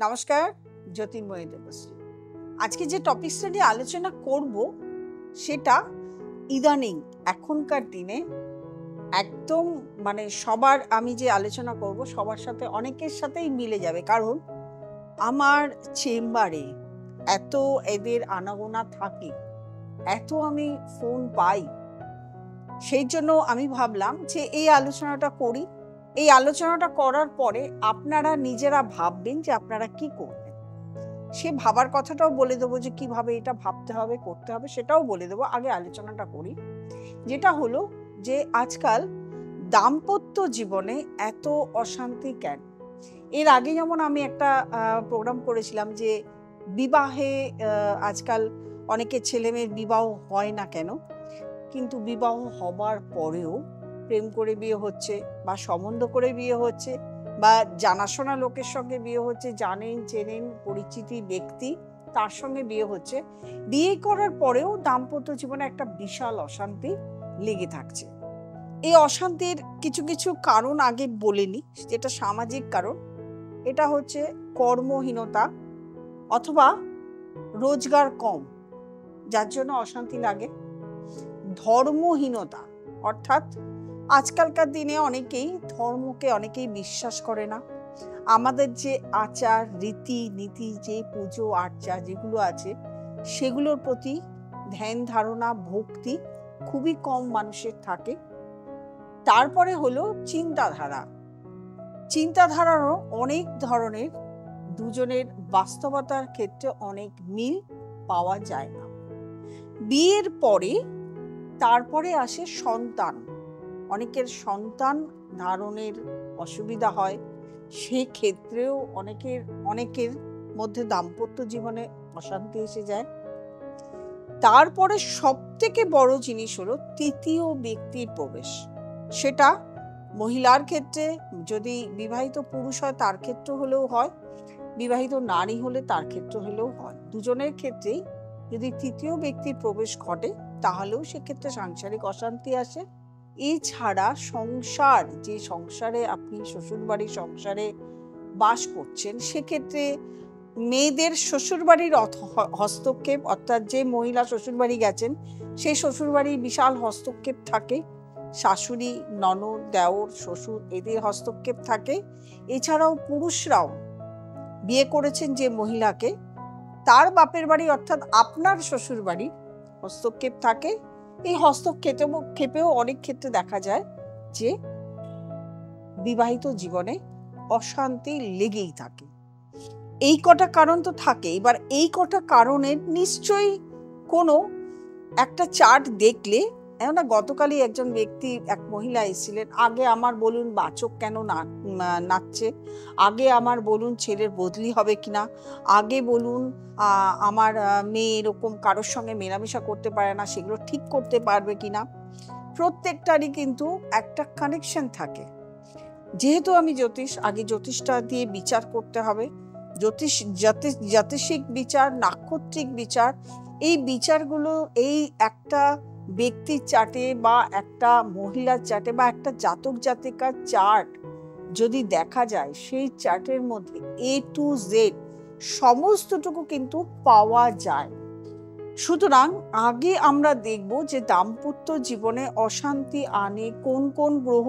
নমস্কার, জ্যোতির্ময়ী দেবশ্রী। আজকে যে টপিকসটা নিয়ে আলোচনা করব সেটা ইদানিং এখনকার দিনে একদম সবার, আমি যে আলোচনা করব সবার সাথে, অনেকের সাথেই মিলে যাবে। কারণ আমার চেম্বারে এত এদের আনাগোনা থাকে, এত আমি ফোন পাই, সেই জন্য আমি ভাবলাম যে এই আলোচনাটা করি। এই আলোচনাটা করার পরে আপনারা নিজেরা ভাববেন যে আপনারা কি করবেন। সে ভাবার কথাটাও বলে দেবো, যে কিভাবে এটা ভাবতে হবে, করতে হবে, সেটাও বলে দেবো। আগে আলোচনাটা করি, যেটা হলো যে আজকাল দাম্পত্য জীবনে এত অশান্তি কেন। এর আগে যেমন আমি একটা প্রোগ্রাম করেছিলাম যে বিবাহে আজকাল অনেকের ছেলে মেয়ের বিবাহ হয় না কেন, কিন্তু বিবাহ হবার পরেও প্রেম করে বিয়ে হচ্ছে, বা সম্বন্ধ করে বিয়ে হচ্ছে, বা জানাশোনা লোকের সঙ্গে বিয়ে হচ্ছে, জানেন চেনেন পরিচিতি ব্যক্তি, তার সঙ্গে বিয়ে হচ্ছে। বিয়ে করার পরেও দাম্পত্য জীবনে একটা বিশাল অশান্তি লেগে থাকছে। এই অশান্তির কিছু কিছু কারণ আগে বলে নিই, যেটা সামাজিক কারণ। এটা হচ্ছে কর্মহীনতা অথবা রোজগার কম, যার জন্য অশান্তি লাগে। ধর্মহীনতা, অর্থাৎ আজকালকার দিনে অনেকেই ধর্মকে বিশ্বাস করে না। আমাদের যে আচার রীতি নীতি, যে পুজো আর্চা যেগুলো আছে, সেগুলোর প্রতি ধ্যান ধারণা ভক্তি খুবই কম মানুষের থাকে। তারপরে হলো চিন্তাধারারও অনেক ধরনের, দুজনের বাস্তবতার ক্ষেত্রে অনেক মিল পাওয়া যায় না। বিয়ের পরে তারপরে আসে সন্তান। অনেকের সন্তান ধারণের অসুবিধা হয়, সেক্ষেত্রেও অনেকের মধ্যে দাম্পত্য জীবনে অশান্তি এসে যায়। তারপরে সবথেকে বড় জিনিস হলো তৃতীয় ব্যক্তির প্রবেশ। সেটা মহিলার ক্ষেত্রে, যদি বিবাহিত পুরুষ হয় তার ক্ষেত্রে হলেও হয়, বিবাহিত নারী হলে তার ক্ষেত্রে হলেও হয়। দুজনের ক্ষেত্রেই যদি তৃতীয় ব্যক্তির প্রবেশ ঘটে, তাহলেও সেক্ষেত্রে সাংসারিক অশান্তি আসে। এছাড়া সংসার, যে সংসারে আপনি শ্বশুরবাড়ির সংসারে বাস করছেন, সেক্ষেত্রে মেয়েদের শ্বশুরবাড়ির হস্তক্ষেপ, অর্থাৎ যে মহিলা শ্বশুরবাড়ি গেছেন সেই শ্বশুরবাড়ির বিশাল হস্তক্ষেপ থাকে। শাশুড়ি, ননদ, দেওর, শ্বশুর, এদের হস্তক্ষেপ থাকে। এছাড়াও পুরুষরাও বিয়ে করেছেন যে মহিলাকে, তার বাপের বাড়ি অর্থাৎ আপনার শ্বশুর বাড়ির হস্তক্ষেপ থাকে। এই হস্তক্ষেপেও অনেক ক্ষেত্রে দেখা যায় যে বিবাহিত জীবনে অশান্তি লেগেই থাকে। এই কটা কারণ তো থাকে। এবার এই কটা কারণের নিশ্চয়ই কোনো একটা চার্ট দেখলে, না গতকালই একজন ব্যক্তি, এক মহিলা এসেছিলেন, আগে আমার বলুন বাচক কেন নাচছে, আগে আমার বলুন ছেলের বদলি হবে কিনা, আগে বলুন আমার মেয়ে এরকম কারোর সঙ্গে মেলামেশা করতে পারে না, সেগুলো ঠিক করতে পারবে কিনা। প্রত্যেকটারই কিন্তু একটা কানেকশন থাকে। যেহেতু আমি আগে জ্যোতিষটা দিয়ে বিচার করতে হবে। জ্যোতিষিক বিচার, নাক্ষত্রিক বিচার, এই বিচারগুলো এই একটা ব্যক্তির চার্টে বা একটা মহিলার চার্টে বা একটা জাতক জাতিকার চার্ট যদি দেখা যায়, সেই চার্টের মধ্যে A to Z সমস্তটুকু কিন্তু পাওয়া যায়। সুতরাং আগে আমরা দেখব যে দাম্পত্য জীবনে অশান্তি আনে কোন কোন গ্রহ,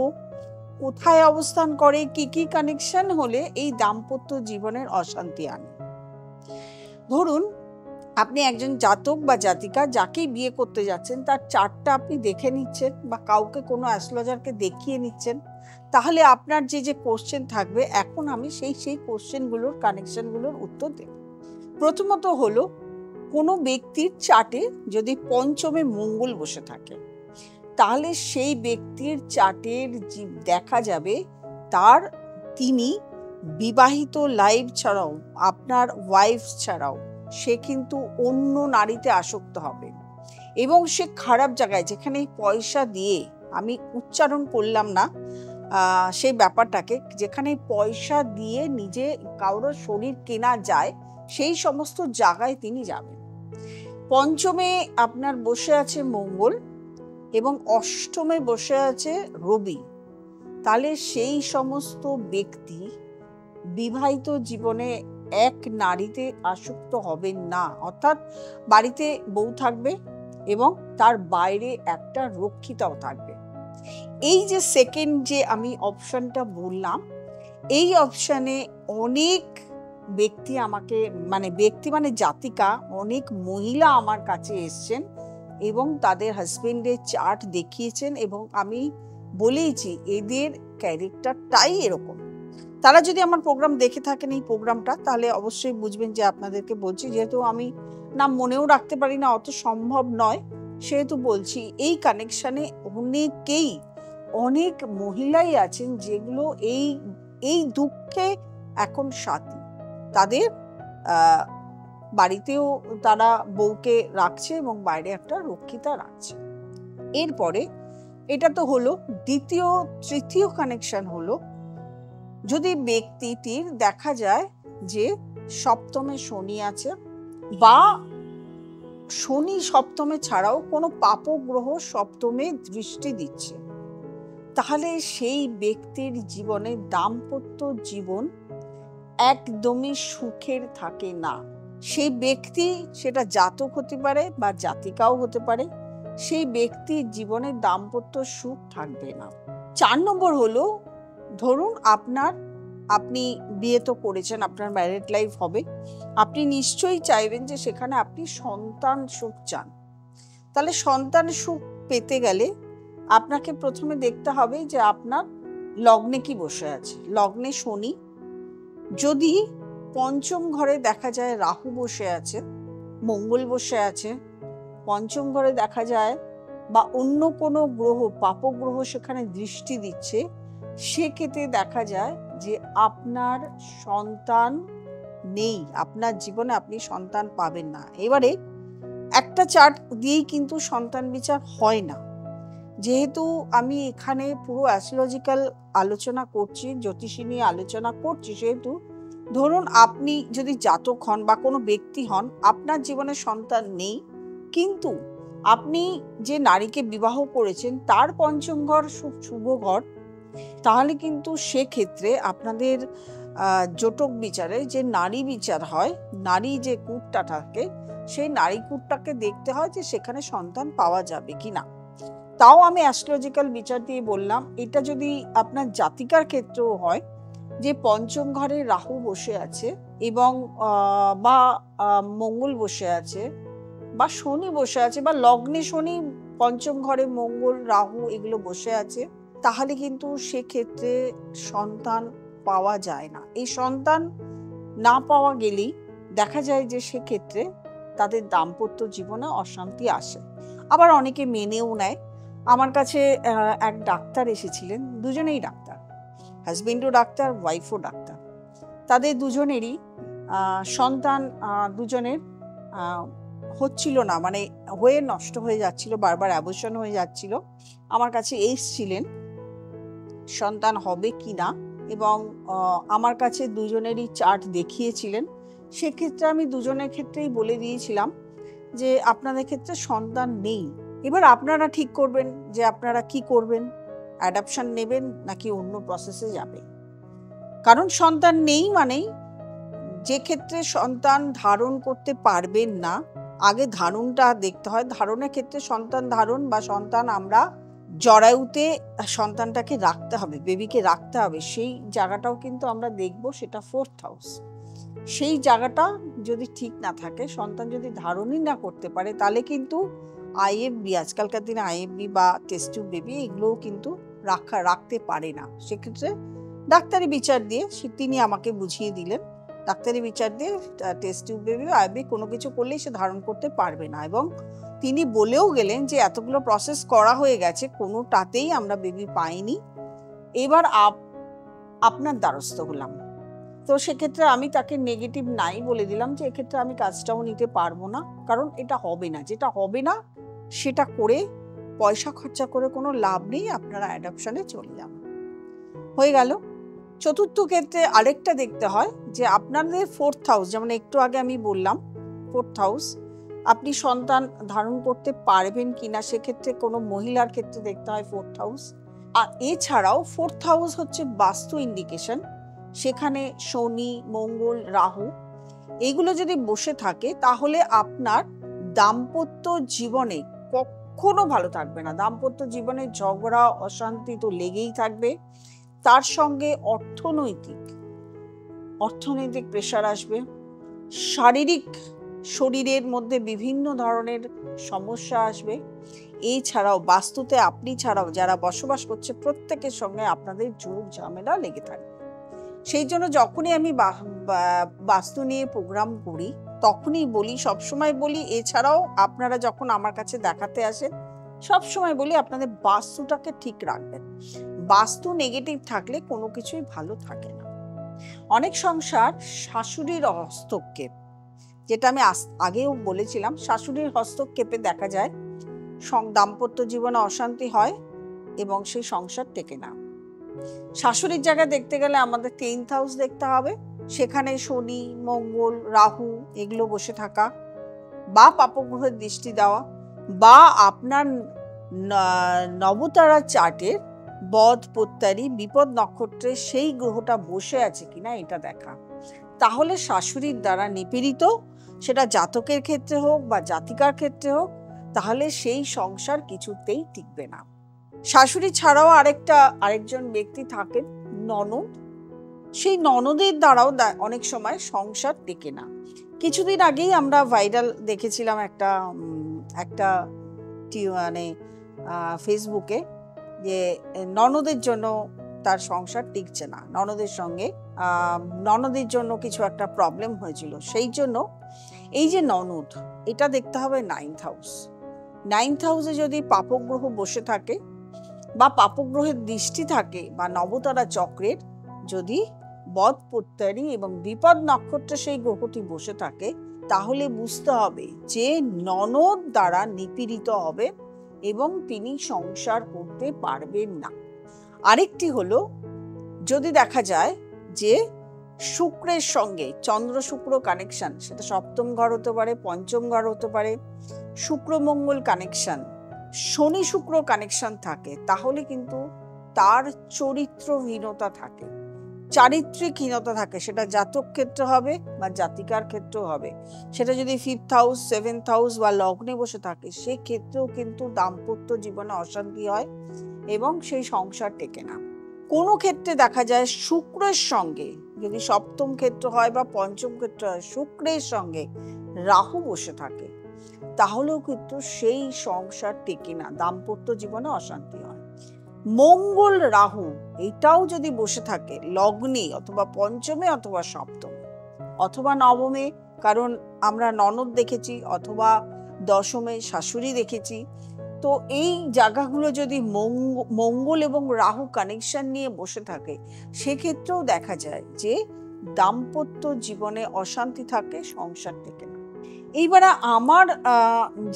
কোথায় অবস্থান করে, কি কি কানেকশন হলে এই দাম্পত্য জীবনের অশান্তি আনে। ধরুন আপনি একজন জাতক বা জাতিকা, যাকেই বিয়ে করতে যাচ্ছেন, তার চার্টটা আপনি দেখে নিচ্ছেন বা কাউকে কোনো অ্যাস্ট্রোলজারকে দেখিয়ে নিচ্ছেন। তাহলে আপনার যে কোশ্চেন থাকবে, এখন আমি সেই কোশ্চেনগুলোর কানেকশনগুলোর উত্তর দেব। প্রথমত হলো, কোনো ব্যক্তির চার্টে যদি পঞ্চমে মঙ্গল বসে থাকে, তাহলে সেই ব্যক্তির চার্টের দেখা যাবে তিনি বিবাহিত লাইফ ছাড়াও, আপনার ওয়াইফ ছাড়াও, সে কিন্তু অন্য নারীতে আসক্ত হবে। এবং সে খারাপ জায়গায়, যেখানে পয়সা দিয়ে, আমি উচ্চারণ করলাম না সেই ব্যাপারটাকে, যেখানে পয়সা দিয়ে নিজে কারোর শরীর কেনা যায়, সেই সমস্ত জায়গায় তিনি যাবেন। পঞ্চমে আপনার বসে আছে মঙ্গল এবং অষ্টমে বসে আছে রবি। তাহলে সেই সমস্ত ব্যক্তি বিবাহিত জীবনে এক নারীতে আসক্ত হবেন না, অর্থাৎ বাড়িতে বউ থাকবে এবং তার বাইরে একটা রক্ষিতাও থাকবে। এই যে সেকেন্ড যে আমি অপশনটা বললাম, এই অপশনে অনেক ব্যক্তি আমাকে ব্যক্তি জাতিকা, অনেক মহিলা আমার কাছে এসছেন এবং তাদের হাজবেন্ডের চার্ট দেখিয়েছেন এবং আমি বলেইছি এদের ক্যারেক্টারটাই এরকম। তারা যদি আমার প্রোগ্রাম দেখে থাকেন এই প্রোগ্রামটা, তাহলে অবশ্যই বুঝবেন যে আপনাদেরকে বলছি, যেহেতু আমি নাম মনেও রাখতে পারি না, অত সম্ভব নয়, সেহেতু বলছি এই কানেকশানে অনেক মহিলাই আছেন যেগুলো এই দুঃখে এখন সাথী। তাদের বাড়িতেও তারা বউকে রাখছে এবং বাইরে একটা রক্ষিতা রাখছে। এরপরে এটা তো হলো। তৃতীয় কানেকশন হলো, যদি ব্যক্তিটির দেখা যায় যে সপ্তমে শনি আছে বা শনি সপ্তমে ছাড়াও কোনো পাপগ্রহ সপ্তমে দৃষ্টি দিচ্ছে, তাহলে সেই ব্যক্তির জীবনে দাম্পত্য জীবন একদমই সুখের থাকে না। সেই ব্যক্তি, সেটা জাতক হতে পারে বা জাতিকাও হতে পারে, সেই ব্যক্তির জীবনে দাম্পত্য সুখ থাকবে না। 4 নম্বর হলো, ধরুন আপনি বিয়ে তো করেছেন, আপনার ম্যারিড লাইফ হবে, আপনি নিশ্চয়ই চাইবেন যে সেখানে আপনি সন্তান সুখ চান। তাহলে সন্তান সুখ পেতে গেলে আপনাকে প্রথমে দেখতে হবে যে আপনার লগ্নে কি বসে আছে। লগ্নে শনি, যদি পঞ্চম ঘরে দেখা যায় রাহু বসে আছে, মঙ্গল বসে আছে, পঞ্চম ঘরে দেখা যায় বা অন্য কোনো গ্রহ, পাপগ্রহ সেখানে দৃষ্টি দিচ্ছে, সেক্ষেত্রে দেখা যায় যে আপনার সন্তান নেই, আপনার জীবনে আপনি সন্তান পাবেন না। এবারে একটা চার্ট দিয়েই কিন্তু সন্তান বিচার হয় না, যেহেতু আমি এখানে পুরো অ্যাস্ট্রোলজিক্যাল আলোচনা করছি, জ্যোতিষী নিয়ে আলোচনা করছি, সেহেতু ধরুন আপনি যদি জাতক হন বা কোনো ব্যক্তি হন, আপনার জীবনে সন্তান নেই, কিন্তু আপনি যে নারীকে বিবাহ করেছেন তার পঞ্চম ঘর শুভ ঘর, তাহলে কিন্তু সেক্ষেত্রে আপনাদের জটক বিচারে যে নারী বিচার হয়, নারী যে কূটটা থাকে, সেই নারী কূটটাকে দেখতে হয় যে সেখানে সন্তান পাওয়া যাবে কিনা। তাও আমি অ্যাস্ট্রোলজিক্যাল বিচার দিয়ে বললাম। এটা যদি আপনার জাতিকার ক্ষেত্রেও হয় যে পঞ্চম ঘরে রাহু বসে আছে এবং বা মঙ্গল বসে আছে বা শনি বসে আছে বা লগ্নে শনি, পঞ্চম ঘরে মঙ্গল, রাহু এগুলো বসে আছে, তাহলে কিন্তু সেক্ষেত্রে সন্তান পাওয়া যায় না। এই সন্তান না পাওয়া গেলেই দেখা যায় যে সেক্ষেত্রে তাদের দাম্পত্য জীবনে অশান্তি আসে। আবার অনেকে মেনেও নেয়। আমার কাছে এক ডাক্তার এসেছিলেন, দুজনেই ডাক্তার, হাজবেন্ডও ডাক্তার, ওয়াইফও ডাক্তার। তাদের দুজনেরই সন্তান দুজনের হচ্ছিল না, হয়ে নষ্ট হয়ে যাচ্ছিল, বারবার অ্যাবর্শন হয়ে যাচ্ছিল। আমার কাছে এসেছিলেন সন্তান হবে কি না, এবং আমার কাছে দুজনেরই চার্ট দেখিয়েছিলেন। সেক্ষেত্রে আমি দুজনের ক্ষেত্রেই বলে দিয়েছিলাম যে আপনাদের ক্ষেত্রে সন্তান নেই। এবার আপনারা ঠিক করবেন যে আপনারা কি করবেন, অ্যাডাপশন নেবেন নাকি অন্য প্রসেসে যাবেন। কারণ সন্তান নেই মানেই, যে ক্ষেত্রে সন্তান ধারণ করতে পারবেন না, আগে ধারণটা দেখতে হয়। ধারণের ক্ষেত্রে সন্তান ধারণ বা সন্তান আমরা জরায়ুতে সন্তানটাকে রাখতে হবে, বেবিকে রাখতে হবে, সেই জায়গাটাও কিন্তু আমরা দেখব, সেটা 4th হাউস। সেই জায়গাটা যদি ঠিক না থাকে, সন্তান যদি ধারণই না করতে পারে, তাহলে কিন্তু আইএফবি, আজকালকার দিনে আইএফবি বা টেস্ট টিউব বেবি এগুলোও কিন্তু রাখতে পারে না। সেক্ষেত্রে ডাক্তারি বিচার দিয়ে তিনি আমাকে বুঝিয়ে দিলেন, ডাক্তারি বিচার দিয়ে টেস্ট টিউব বেবি বা আইএফবি কোনো কিছু করলেই সে ধারণ করতে পারবে না। এবং তিনি বলেও গেলেন যে এতগুলো প্রসেস করা হয়ে গেছে, কোনোটাতেই আমরা বেবি পাইনি, এবার আপনার দ্বারস্থ হলাম। তো সেক্ষেত্রে আমি তাকে নেগেটিভ নাই বলে দিলাম যে এক্ষেত্রে আমি কাজটাও নিতে পারবো না, কারণ এটা হবে না, যেটা হবে না সেটা করে পয়সা খরচা করে কোনো লাভ নেই, আপনারা অ্যাডপশনে চলে যান। হয়ে গেল। চতুর্থ ক্ষেত্রে আরেকটা দেখতে হয় যে আপনাদের 4th হাউস, যেমন একটু আগে আমি বললাম 4th হাউস, আপনি সন্তান ধারণ করতে পারবেন কিনা, সেক্ষেত্রে কোনো মহিলার ক্ষেত্রে দেখতে হয় 4th হাউস। আর এছাড়াও 4th হাউস হচ্ছে বাস্তু ইন্ডিকেশন, সেখানে শনি, মঙ্গল, রাহু এইগুলো যদি বসে থাকে তাহলে আপনার দাম্পত্য জীবনে কখনো ভালো থাকবে না। দাম্পত্য জীবনে ঝগড়া অশান্তি তো লেগেই থাকবে। তার সঙ্গে অর্থনৈতিক প্রেশার আসবে, শরীরের মধ্যে বিভিন্ন ধরনের সমস্যা আসবে। এছাড়াও বাস্তুতে আপনি ছাড়াও যারা বসবাস করছে প্রত্যেকের সঙ্গে আপনাদের ঝুট ঝামেলা লেগে থাকবে। সেই জন্য যখনই আমি বাস্তু নিয়ে প্রোগ্রাম করি তখনই বলি, সবসময় বলি, এছাড়াও আপনারা যখন আমার কাছে দেখাতে আসেন সবসময় বলি আপনাদের বাস্তুটাকে ঠিক রাখবেন। বাস্তু নেগেটিভ থাকলে কোনো কিছুই ভালো থাকে না। অনেক সংসার শাশুড়ির হস্তক্ষেপ, যেটা আমি আগেও বলেছিলাম, শাশুড়ির হস্তক্ষেপে দেখা যায় দাম্পত্য জীবনে অশান্তি হয় এবং সেই সংসার টেকে না। শাশুড়ির জায়গায় দেখতে গেলে আমাদের 10th হাউস দেখতে হবে, সেখানে শনি, মঙ্গল, রাহু এগুলো বসে থাকা, বা পাপগ্রহের দৃষ্টি দেওয়া, বা আপনার নবতারা চার্টের বদ, পত্তারি, বিপদ নক্ষত্রে সেই গ্রহটা বসে আছে কিনা এটা দেখা। তাহলে শাশুড়ির দ্বারা নিপীড়িত, সেটা জাতকের ক্ষেত্রে হোক বা জাতিকার ক্ষেত্রে হোক, তাহলে সেই সংসার কিছুতেই টিকবে না। শাশুড়ি ছাড়াও আরেকজন ব্যক্তি থাকেন ননদ, সেই ননদের দ্বারাও অনেক সময় সংসার টেকে না। কিছুদিন আগেই আমরা ভাইরাল দেখেছিলাম একটা মানে ফেসবুকে, যে ননদের জন্য তার সংসার টিকছে না, ননদের জন্য কিছু একটা প্রবলেম হয়েছিল। সেই জন্য এই যে ননদ, এটা দেখতে হবে 9th হাউস। 9th হাউসে যদি পাপগ্রহ বসে থাকে বা পাপগ্রহের দৃষ্টি থাকে বা নবতারা চক্রের যদি বদ, পত্তারি এবং বিপদ নক্ষত্রে সেই গ্রহটি বসে থাকে, তাহলে বুঝতে হবে যে ননদ দ্বারা নিপীড়িত হবে এবং তিনি সংসার করতে পারবেন না। আরেকটি হলো, যদি দেখা যায় যে শুক্রের সঙ্গে চন্দ্র শুক্র কানেকশন, সেটা সপ্তম ঘর হতে পারে, পঞ্চম ঘর হতে পারে, শুক্র মঙ্গল কানেকশন, শনি শুক্র কানেকশন থাকে, তাহলে কিন্তু তার চরিত্রহীনতা থাকে, চারিত্রিক হীনতা থাকে। সেটা জাতক ক্ষেত্রে হবে বা জাতিকার ক্ষেত্রেও হবে। সেটা যদি 5th হাউস, 7th হাউস বা লগ্নে বসে থাকে, সেক্ষেত্রেও কিন্তু দাম্পত্য জীবনে অশান্তি হয় এবং সেই সংসার টেকে না। কোনো ক্ষেত্রে দেখা যায় শুক্রের সঙ্গে, যদি সপ্তম ক্ষেত্র হয় বা পঞ্চম ক্ষেত্র হয়, শুক্রের সঙ্গে রাহু বসে থাকে, তাহলেও কিন্তু সেই সংসার টেকে না, দাম্পত্য জীবনে অশান্তি হয়। মঙ্গল রাহু এটাও যদি বসে থাকে লগ্নে অথবা পঞ্চমে অথবা সপ্তমে অথবা নবমে, কারণ আমরা ননদ দেখেছি, অথবা দশমে শাশুড়ি দেখেছি, তো এই জায়গাগুলো যদি মঙ্গল এবং রাহু কানেকশন নিয়ে বসে থাকে, সেক্ষেত্রেও দেখা যায় যে দাম্পত্য জীবনে অশান্তি থাকে, সংসার থেকে না। এইবারে আমার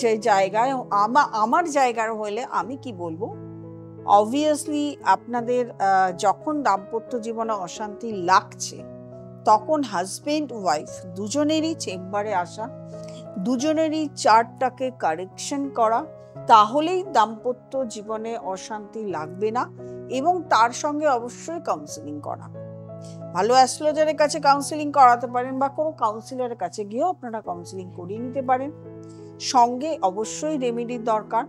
যে জায়গায় আমার জায়গার হলে আমি কি বলবো, অবভিয়াসলি আপনাদের যখন দাম্পত্য জীবনে অশান্তি লাগছে, তখন হাজবেন্ড ওয়াইফ দুজনেরই চেম্বারে আসা, দুজনেরই চার্টটাকে কারেকশন করা, তাহলেই দাম্পত্য জীবনে অশান্তি লাগবে না। এবং তার সঙ্গে অবশ্যই কাউন্সিলিং করা, ভালো অ্যাস্ট্রোলজারের কাছে কাউন্সিলিং করাতে পারেন বা কোনো কাউন্সিলরের কাছে গিয়েও আপনারা কাউন্সিলিং করিয়ে নিতে পারেন। সঙ্গে অবশ্যই রেমেডির দরকার।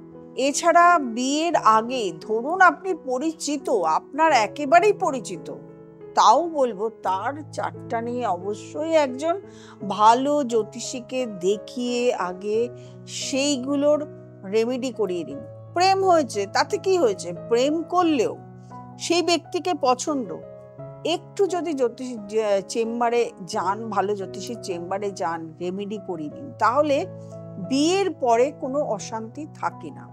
এছাড়া বিয়ের আগে ধরুন আপনি পরিচিত, আপনার একেবারেই পরিচিত, তাও বলবো তার চার্টটা নিয়ে অবশ্যই একজন ভালো জ্যোতিষীকে দেখিয়ে আগে সেইগুলোর রেমেডি করিয়ে দিন। প্রেম হয়েছে তাতে কি হয়েছে, প্রেম করলেও সেই ব্যক্তিকে পছন্দ, একটু যদি জ্যোতিষী চেম্বারে যান, ভালো জ্যোতিষীর চেম্বারে যান, রেমেডি করিয়ে দিন, তাহলে বিয়ের পরে কোনো অশান্তি থাকে না।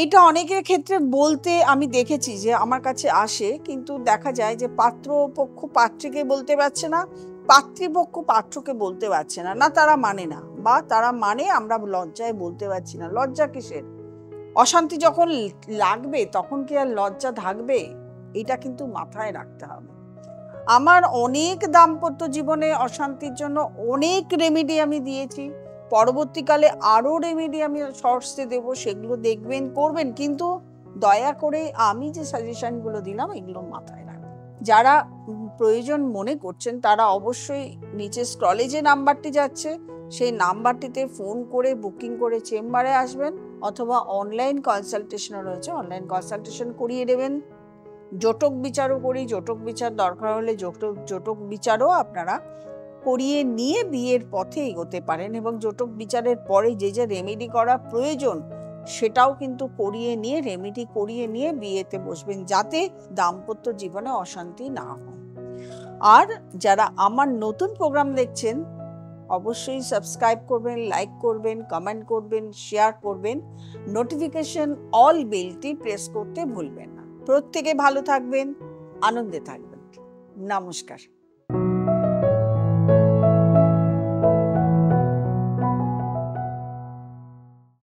এটা অনেকের ক্ষেত্রে বলতে আমি দেখেছি যে আমার কাছে আসে, কিন্তু দেখা যায় যে পাত্রপক্ষ পাত্রীকে বলতে পারছে না, পাত্রীপক্ষ পাত্রকে বলতে পারছে না, না তারা মানে না, বা তারা মানে আমরা লজ্জায় বলতে পারছি না। লজ্জা কিসের? অশান্তি যখন লাগবে তখন কি আর লজ্জা থাকবে? এটা কিন্তু মাথায় রাখতে হবে। আমার অনেক দাম্পত্য জীবনে অশান্তির জন্য অনেক রেমেডি আমি দিয়েছি, পরবর্তীকালে আরো রেমেডি আমি শর্টসে দেবো, সেগুলো দেখবেন, করবেন, কিন্তু দয়া করে আমি যে সাজেশনগুলো দিলাম এগুলো মাথায় রাখবেন। যারা প্রয়োজন মনে করছেন তারা অবশ্যই নিচে স্ক্রলে যে নাম্বারটি যাচ্ছে সেই নাম্বারটিতে ফোন করে বুকিং করে চেম্বারে আসবেন, অথবা অনলাইন কনসালটেশনও রয়েছে, অনলাইন কনসালটেশন করিয়ে নেবেন। জটক বিচারও করি, জটক বিচার দরকার হলে জটক বিচারও আপনারা করিয়ে নিয়ে বিয়ের পথে এগোতে পারেন, এবং জটক বিচারের পরে যে যে রেমেডি করা প্রয়োজন সেটাও কিন্তু করিয়ে নিয়ে, রেমেডি করিয়ে নিয়ে বিয়েতে বসবেন, যাতে দাম্পত্য জীবনে অশান্তি না হয়। আর যারা আমার নতুন প্রোগ্রাম দেখছেন অবশ্যই সাবস্ক্রাইব করবেন, লাইক করবেন, কমেন্ট করবেন, শেয়ার করবেন, নোটিফিকেশন অল বেলটি প্রেস করতে ভুলবেন না। প্রত্যেকে ভালো থাকবেন, আনন্দে থাকবেন। নমস্কার।